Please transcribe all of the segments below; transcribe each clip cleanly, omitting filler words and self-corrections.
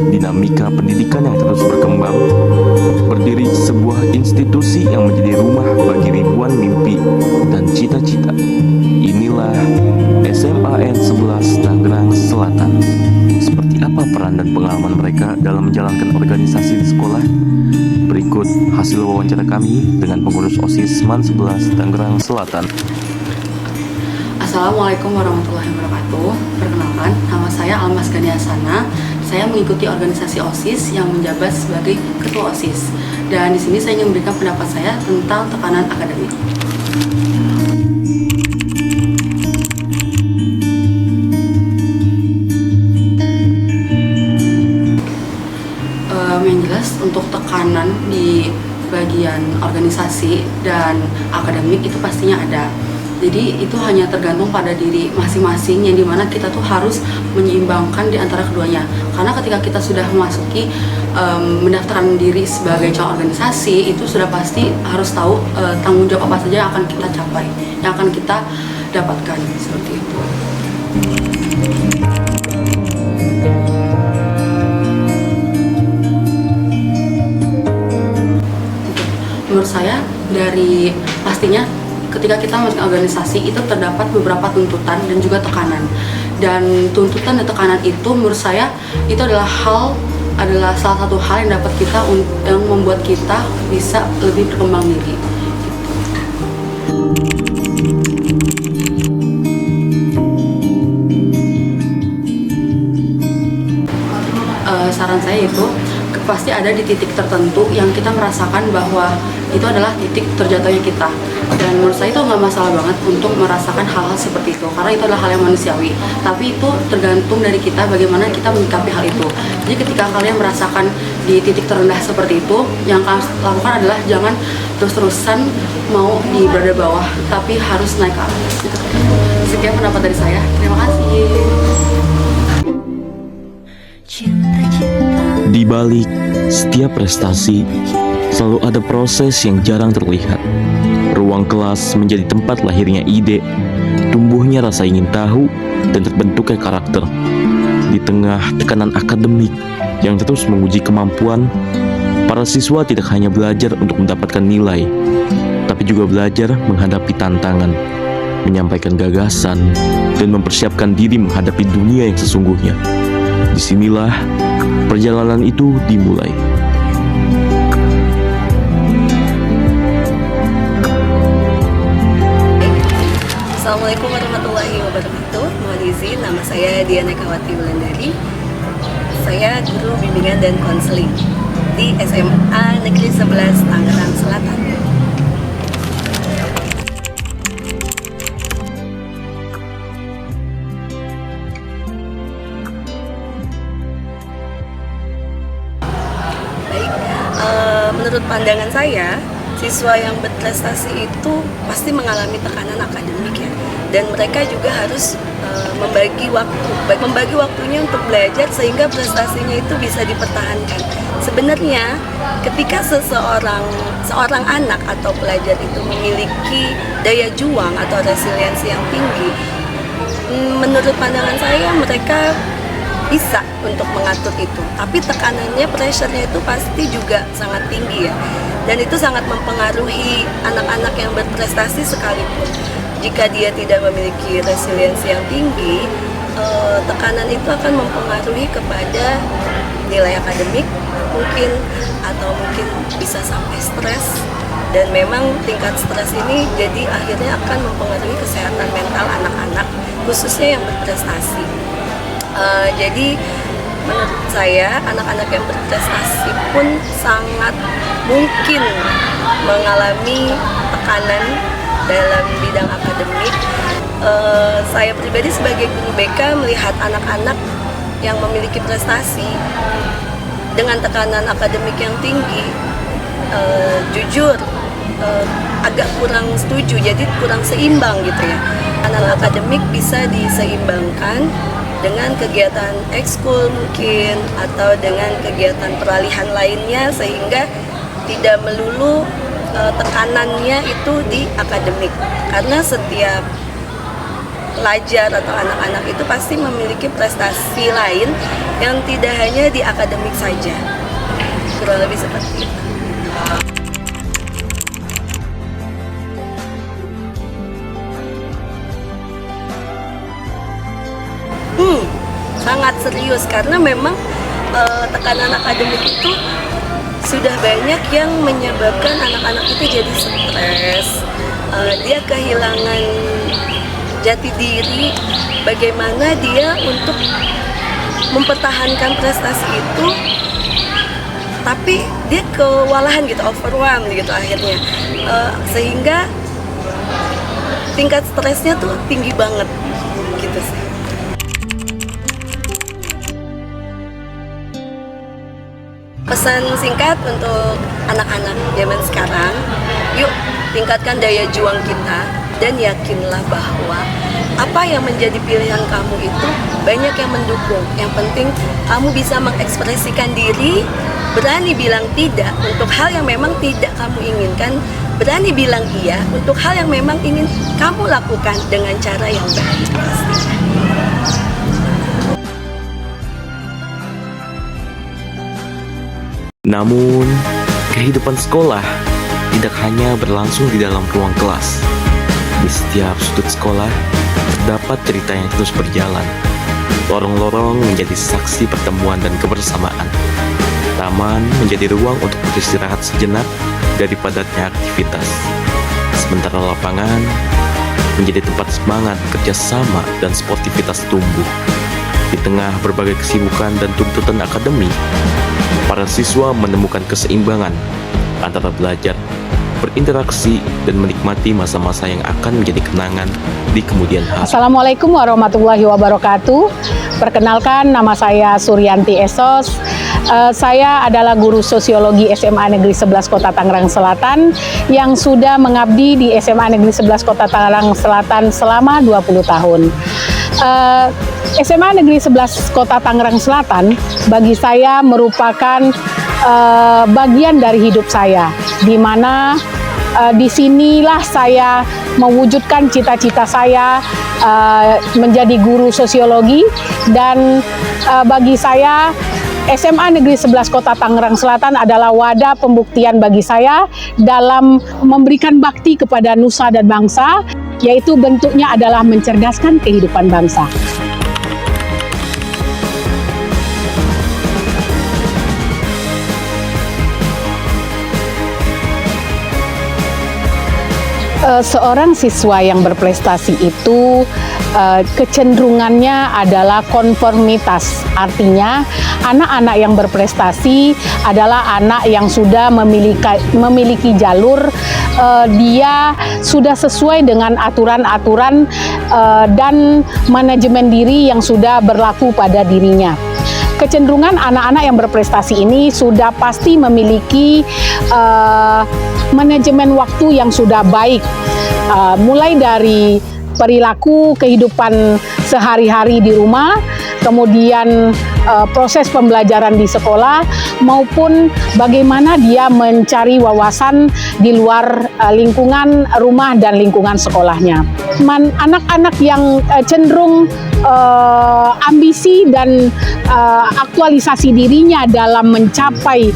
dinamika pendidikan yang terus berkembang, berdiri sebuah institusi yang menjadi rumah bagi ribuan mimpi dan cita-cita. Inilah SMA N11 Tangerang Selatan. Seperti apa peran dan pengalaman mereka dalam menjalankan organisasi di sekolah? Berikut hasil wawancara kami dengan pengurus OSIS MAN 11 Tangerang Selatan. Assalamualaikum warahmatullahi wabarakatuh. Perkenalkan, nama saya Almas Ganiasana. Saya mengikuti organisasi OSIS yang menjabat sebagai ketua OSIS. Dan di sini saya ingin memberikan pendapat saya tentang tekanan akademik. Yang jelas untuk tekanan di bagian organisasi dan akademik itu pastinya ada. Jadi itu hanya tergantung pada diri masing-masing, yang dimana kita tuh harus menyeimbangkan di antara keduanya. Karena ketika kita sudah memasuki mendaftarkan diri sebagai calon organisasi, itu sudah pasti harus tahu tanggung jawab apa saja yang akan kita capai, yang akan kita dapatkan, seperti itu. Menurut saya, dari pastinya ketika kita masuk organisasi itu terdapat beberapa tuntutan dan juga tekanan. Dan tuntutan dan tekanan itu menurut saya itu adalah salah satu hal yang dapat yang membuat kita bisa lebih berkembang diri. Saran saya itu pasti ada di titik tertentu yang kita merasakan bahwa itu adalah titik terjatuhnya kita. Dan menurut saya itu nggak masalah banget untuk merasakan hal-hal seperti itu, karena itu adalah hal yang manusiawi. Tapi itu tergantung dari kita bagaimana kita menyikapi hal itu. Jadi ketika kalian merasakan di titik terendah seperti itu, yang kalian lakukan adalah jangan terus-terusan mau di berada bawah, tapi harus naik ke atas. Sekian pendapat dari saya. Terima kasih. Di balik setiap prestasi, selalu ada proses yang jarang terlihat. Ruang kelas menjadi tempat lahirnya ide, tumbuhnya rasa ingin tahu, dan terbentuknya karakter. Di tengah tekanan akademik yang terus menguji kemampuan, para siswa tidak hanya belajar untuk mendapatkan nilai, tapi juga belajar menghadapi tantangan, menyampaikan gagasan, dan mempersiapkan diri menghadapi dunia yang sesungguhnya. Disinilah perjalanan itu dimulai. Assalamualaikum warahmatullahi wabarakatuh. Mohon izin, nama saya Diana Kawati Wulandari. Saya guru bimbingan dan konseling di SMA Negeri 11 Tangerang Selatan. Baik, menurut pandangan saya, siswa yang berprestasi itu pasti mengalami tekanan akademik ya, dan mereka juga harus membagi waktunya untuk belajar sehingga prestasinya itu bisa dipertahankan. Sebenarnya ketika seorang anak atau pelajar itu memiliki daya juang atau resiliensi yang tinggi, menurut pandangan saya mereka bisa untuk mengatur itu. Tapi tekanannya, pressure-nya itu pasti juga sangat tinggi ya. Dan itu sangat mempengaruhi anak-anak yang berprestasi sekalipun. Jika dia tidak memiliki resiliensi yang tinggi, tekanan itu akan mempengaruhi kepada nilai akademik mungkin, atau mungkin bisa sampai stres. Dan memang tingkat stres ini jadi akhirnya akan mempengaruhi kesehatan mental anak-anak, khususnya yang berprestasi. Jadi menurut saya anak-anak yang berprestasi pun sangat mungkin mengalami tekanan dalam bidang akademik. Saya pribadi sebagai guru BK melihat anak-anak yang memiliki prestasi dengan tekanan akademik yang tinggi, jujur agak kurang setuju, jadi kurang seimbang gitu ya. Anak akademik bisa diseimbangkan dengan kegiatan ekskul mungkin, atau dengan kegiatan peralihan lainnya, sehingga tidak melulu tekanannya itu di akademik. Karena setiap pelajar atau anak-anak itu pasti memiliki prestasi lain yang tidak hanya di akademik saja. Kurang lebih seperti itu. Sangat serius karena memang tekanan akademik itu sudah banyak yang menyebabkan anak-anak itu jadi stres, dia kehilangan jati diri, bagaimana dia untuk mempertahankan prestasi itu, tapi dia kewalahan gitu, overwhelmed gitu akhirnya, sehingga tingkat stresnya tuh tinggi banget gitu sih. Pesan singkat untuk anak-anak zaman sekarang, yuk tingkatkan daya juang kita dan yakinlah bahwa apa yang menjadi pilihan kamu itu banyak yang mendukung. Yang penting kamu bisa mengekspresikan diri, berani bilang tidak untuk hal yang memang tidak kamu inginkan, berani bilang iya untuk hal yang memang ingin kamu lakukan dengan cara yang baik pastinya. Namun, kehidupan sekolah tidak hanya berlangsung di dalam ruang kelas. Di setiap sudut sekolah, terdapat cerita yang terus berjalan. Lorong-lorong menjadi saksi pertemuan dan kebersamaan. Taman menjadi ruang untuk beristirahat sejenak dari padatnya aktivitas. Sementara lapangan menjadi tempat semangat, kerjasama, dan sportivitas tumbuh. Di tengah berbagai kesibukan dan tuntutan akademik, para siswa menemukan keseimbangan antara belajar, berinteraksi, dan menikmati masa-masa yang akan menjadi kenangan di kemudian hari. Assalamualaikum warahmatullahi wabarakatuh. Perkenalkan, nama saya Suryanti Esos. Saya adalah guru sosiologi SMA Negeri 11 Kota Tangerang Selatan yang sudah mengabdi di SMA Negeri 11 Kota Tangerang Selatan selama 20 tahun. SMA Negeri 11 Kota Tangerang Selatan bagi saya merupakan bagian dari hidup saya, di mana disinilah saya mewujudkan cita-cita saya menjadi guru sosiologi, dan bagi saya SMA Negeri 11 Kota Tangerang Selatan adalah wadah pembuktian bagi saya dalam memberikan bakti kepada nusa dan bangsa, yaitu bentuknya adalah mencerdaskan kehidupan bangsa. Seorang siswa yang berprestasi itu kecenderungannya adalah konformitas. Artinya anak-anak yang berprestasi adalah anak yang sudah memiliki jalur, dia sudah sesuai dengan aturan-aturan dan manajemen diri yang sudah berlaku pada dirinya. Kecenderungan anak-anak yang berprestasi ini sudah pasti memiliki manajemen waktu yang sudah baik, mulai dari perilaku kehidupan sehari-hari di rumah, kemudian proses pembelajaran di sekolah, maupun bagaimana dia mencari wawasan di luar lingkungan rumah dan lingkungan sekolahnya. Anak-anak yang cenderung ambisi dan aktualisasi dirinya dalam mencapai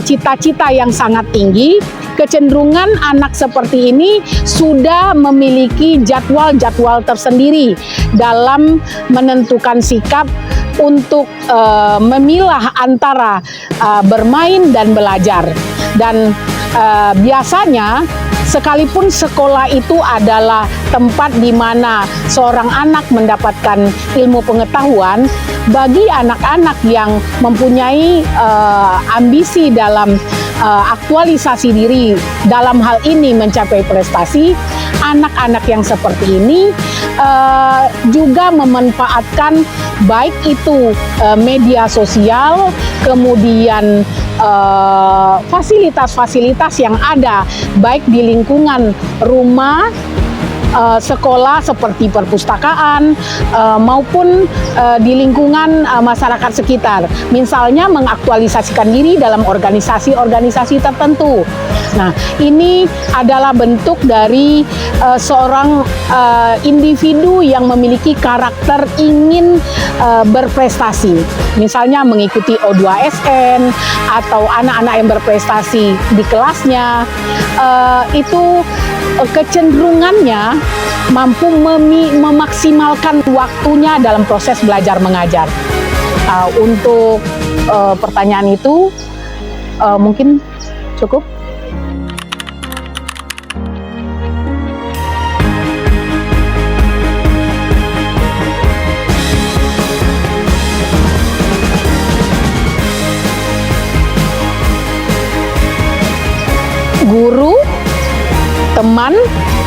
cita-cita yang sangat tinggi, kecenderungan anak seperti ini sudah memiliki jadwal-jadwal tersendiri dalam menentukan sikap untuk memilah antara bermain dan belajar. Dan biasanya sekalipun sekolah itu adalah tempat di mana seorang anak mendapatkan ilmu pengetahuan, bagi anak-anak yang mempunyai ambisi dalam aktualisasi diri, dalam hal ini mencapai prestasi, anak-anak yang seperti ini juga memanfaatkan baik itu media sosial, kemudian fasilitas-fasilitas yang ada baik di lingkungan rumah, sekolah seperti perpustakaan, maupun di lingkungan masyarakat sekitar. Misalnya mengaktualisasikan diri dalam organisasi-organisasi tertentu, Nah, ini adalah bentuk dari seorang individu yang memiliki karakter ingin berprestasi. Misalnya mengikuti O2SN atau anak-anak yang berprestasi di kelasnya, itu kecenderungannya mampu memaksimalkan waktunya dalam proses belajar mengajar. Untuk pertanyaan itu mungkin cukup. Guru, teman,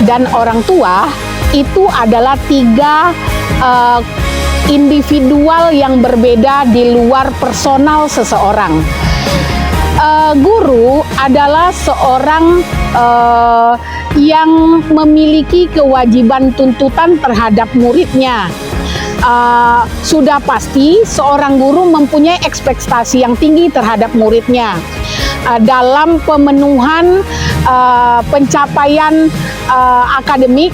dan orang tua itu adalah tiga individual yang berbeda di luar personal seseorang. Guru adalah seorang yang memiliki kewajiban tuntutan terhadap muridnya. Sudah pasti seorang guru mempunyai ekspektasi yang tinggi terhadap muridnya dalam pemenuhan pencapaian akademik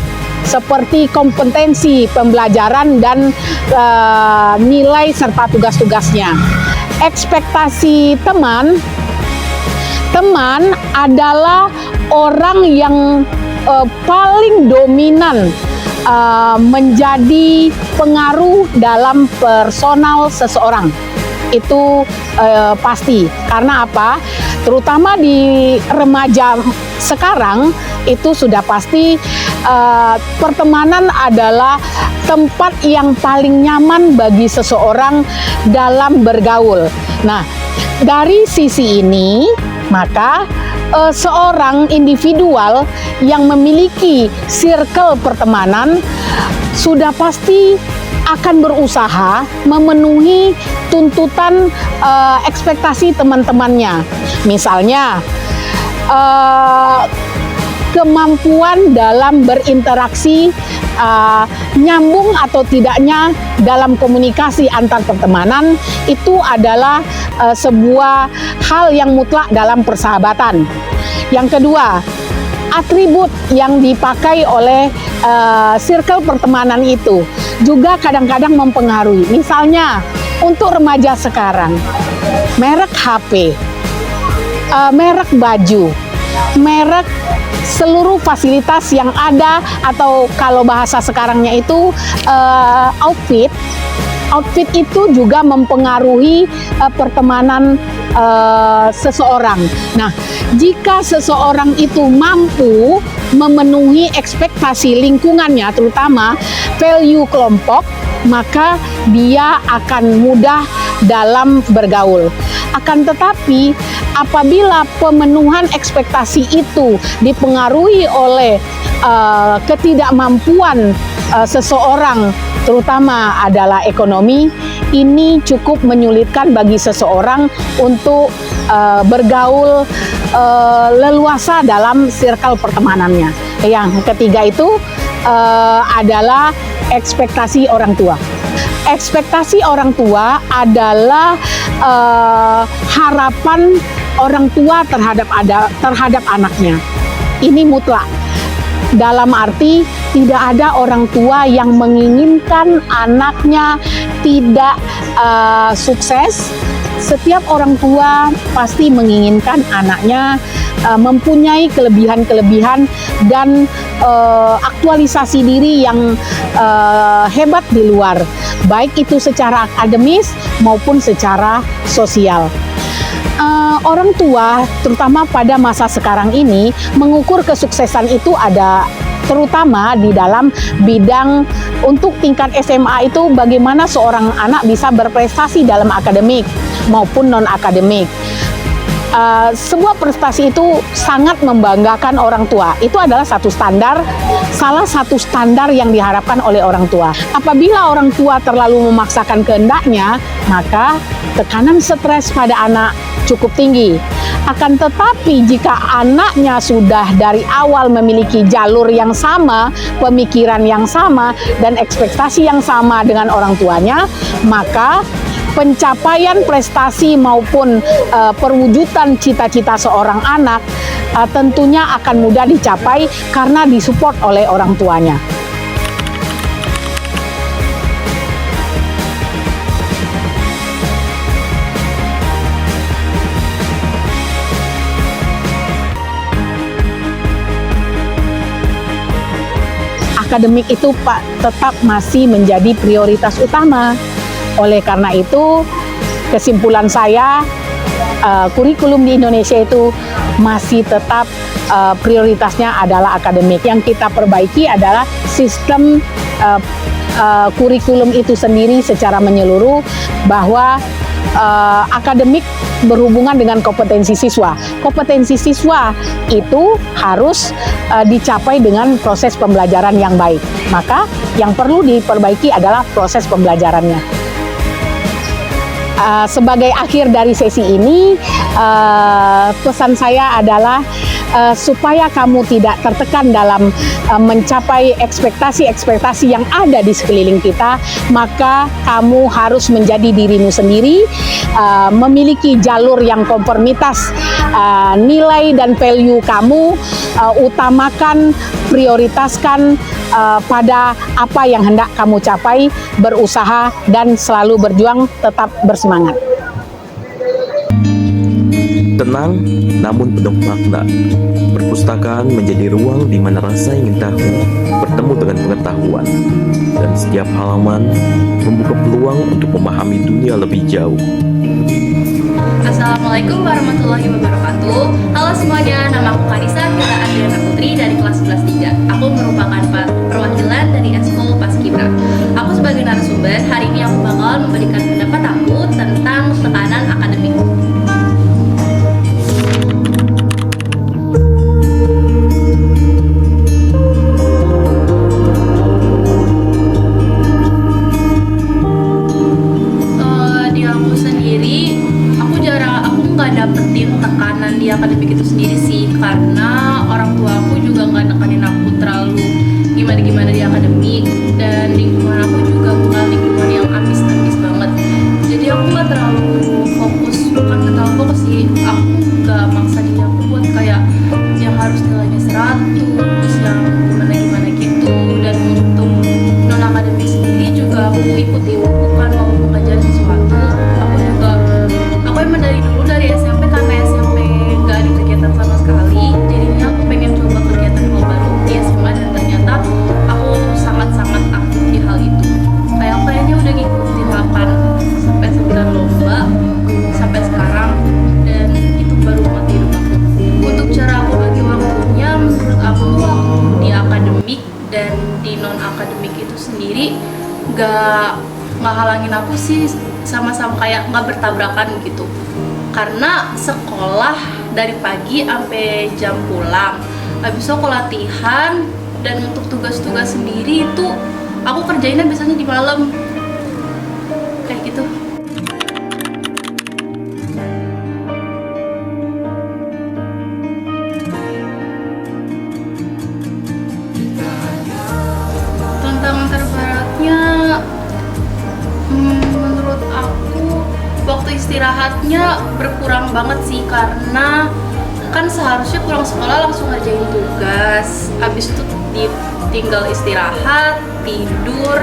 seperti kompetensi pembelajaran dan nilai serta tugas-tugasnya. Ekspektasi teman adalah orang yang paling dominan menjadi pengaruh dalam personal seseorang. Itu pasti. Karena apa? Terutama di remaja sekarang itu sudah pasti pertemanan adalah tempat yang paling nyaman bagi seseorang dalam bergaul. Nah, dari sisi ini maka seorang individual yang memiliki circle pertemanan sudah pasti akan berusaha memenuhi tuntutan ekspektasi teman-temannya. Misalnya kemampuan dalam berinteraksi, nyambung atau tidaknya dalam komunikasi antar pertemanan itu adalah sebuah hal yang mutlak dalam persahabatan. Yang kedua, atribut yang dipakai oleh circle pertemanan itu juga kadang-kadang mempengaruhi. Misalnya untuk remaja sekarang, merek HP, merek baju, merek seluruh fasilitas yang ada, atau kalau bahasa sekarangnya itu outfit itu juga mempengaruhi pertemanan seseorang. Nah, jika seseorang itu mampu memenuhi ekspektasi lingkungannya, terutama value kelompok, maka dia akan mudah dalam bergaul. Akan tetapi apabila pemenuhan ekspektasi itu dipengaruhi oleh ketidakmampuan seseorang, terutama adalah ekonomi, ini cukup menyulitkan bagi seseorang untuk bergaul leluasa dalam circle pertemanannya. Yang ketiga itu adalah ekspektasi orang tua. Ekspektasi orang tua adalah harapan orang tua terhadap anaknya. Ini mutlak. Dalam arti tidak ada orang tua yang menginginkan anaknya tidak sukses. Setiap orang tua pasti menginginkan anaknya mempunyai kelebihan-kelebihan dan aktualisasi diri yang hebat di luar, baik itu secara akademis maupun secara sosial. Orang tua, terutama pada masa sekarang ini, mengukur kesuksesan itu ada terutama di dalam bidang untuk tingkat SMA itu bagaimana seorang anak bisa berprestasi dalam akademik maupun non-akademik. Sebuah prestasi itu sangat membanggakan orang tua. Itu adalah salah satu standar yang diharapkan oleh orang tua. Apabila orang tua terlalu memaksakan kehendaknya, maka tekanan stres pada anak cukup tinggi. Akan tetapi jika anaknya sudah dari awal memiliki jalur yang sama, pemikiran yang sama, dan ekspektasi yang sama dengan orang tuanya, maka pencapaian prestasi maupun perwujudan cita-cita seorang anak tentunya akan mudah dicapai karena disupport oleh orang tuanya. Akademik itu tetap masih menjadi prioritas utama. Oleh karena itu, kesimpulan saya, kurikulum di Indonesia itu masih tetap prioritasnya adalah akademik. Yang kita perbaiki adalah sistem kurikulum itu sendiri secara menyeluruh, bahwa akademik berhubungan dengan kompetensi siswa. Kompetensi siswa itu harus dicapai dengan proses pembelajaran yang baik. Maka yang perlu diperbaiki adalah proses pembelajarannya. Sebagai akhir dari sesi ini, pesan saya adalah supaya kamu tidak tertekan dalam mencapai ekspektasi-ekspektasi yang ada di sekeliling kita, maka kamu harus menjadi dirimu sendiri, memiliki jalur yang konformitas nilai dan value kamu, utamakan, prioritaskan pada apa yang hendak kamu capai, berusaha dan selalu berjuang, tetap bersemangat. Tenang namun penuh makna. Perpustakaan menjadi ruang di mana rasa ingin tahu bertemu dengan pengetahuan, dan setiap halaman membuka peluang untuk memahami dunia lebih jauh. Assalamualaikum warahmatullahi wabarakatuh. Halo semuanya, nama aku Kanisa Kira Adriana Putri dari kelas 11 3. Aku merupakan perwakilan dari Eskul Paskibra. Aku sebagai narasumber, hari ini aku bakal memberikan pendapat aku tentang tekanan akademik. Dapetin tekanan di akademik itu sendiri sih, karena orang tua aku juga nggak nekanin aku terlalu gimana-gimana di akademik, dan lingkungan aku juga bukan lingkungan yang ambis-ambis banget. Jadi aku nggak terlalu fokus, bukan nggak terlalu fokus sih, aku nggak maksa diri aku buat kayak yang harus nilainya 100, yang gimana-gimana gitu. Dan untuk non akademik sendiri juga aku ikuti, bukan mau mengajar sesuatu. Aku emang dari dulu, dari SMP, karena SMP gak ada kegiatan sama sekali, jadinya aku pengen coba kegiatan hal baru di SMA, dan ternyata aku sangat-sangat aktif di hal itu. Kayak aku kayaknya udah ngikutin 8-9 lomba sampai sekarang, dan itu baru mati hidup aku. Untuk cara aku bagi waktunya, menurut aku waktu di akademik dan di non akademik itu sendiri gak halangin aku sih, sama-sama kayak nggak bertabrakan gitu. Karena sekolah dari pagi sampai jam pulang, habis itu aku latihan, dan untuk tugas-tugas sendiri itu aku kerjainnya biasanya di malam kayak gitu. Tantangan terberatnya, menurut aku waktu istirahatnya berkurang banget sih, karena kan seharusnya pulang sekolah langsung ngerjain tugas, habis itu tinggal istirahat, tidur,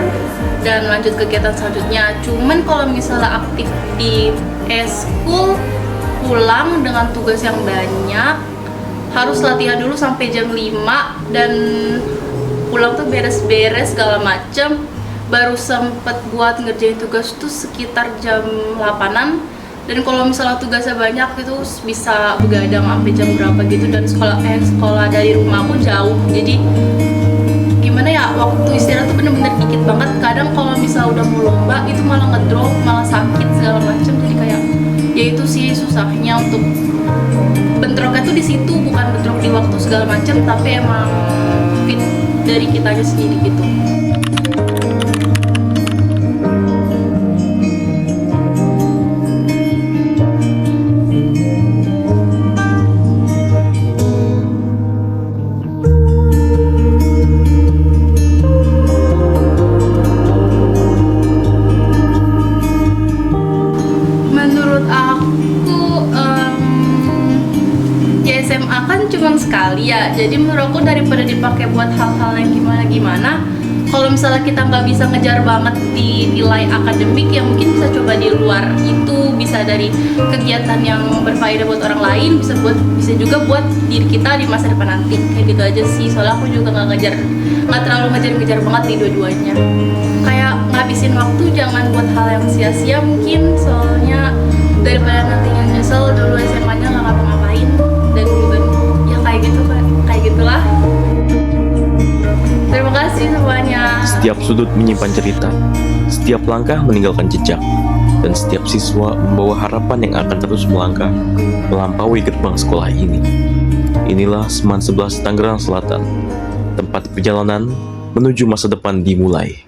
dan lanjut kegiatan selanjutnya. Cuman kalau misalnya aktif di eskul, pulang dengan tugas yang banyak, harus latihan dulu sampai jam 5, dan pulang tuh beres-beres segala macem, baru sempet buat ngerjain tugas tuh sekitar jam 8-an. Dan kalau misalnya tugasnya banyak itu bisa begadang sampai jam berapa gitu, dan sekolah dari rumah aku jauh, jadi gimana ya, waktu istirahat tuh bener-bener dikit banget. Kadang kalau misalnya udah mau lomba itu malah ngedrop, malah sakit segala macem. Jadi kayak ya itu sih susahnya, untuk bentroknya tuh di situ, bukan bentrok di waktu segala macem, tapi emang fit dari kitanya sendiri gitu. aku ya SMA kan cuma sekali ya, jadi menurut aku daripada dipakai buat hal-hal yang gimana-gimana, kalau misalnya kita nggak bisa ngejar banget di nilai akademik, ya mungkin bisa coba di luar itu, bisa dari kegiatan yang berfaedah buat orang lain, bisa juga buat diri kita di masa depan nanti, kayak gitu aja sih. Soalnya aku juga nggak terlalu ngejar banget di dua-duanya, kayak ngabisin waktu jangan buat hal yang sia-sia mungkin, soalnya daripada nantinya nyesel dulu SMA-nya nggak ngapa-ngapain, dan juga ya kayak gitu kan, kayak gitulah. Terima kasih semuanya. Setiap sudut menyimpan cerita, setiap langkah meninggalkan jejak, dan setiap siswa membawa harapan yang akan terus melangkah melampaui gerbang sekolah ini. Inilah Seman 11 Tangerang Selatan, tempat perjalanan menuju masa depan dimulai.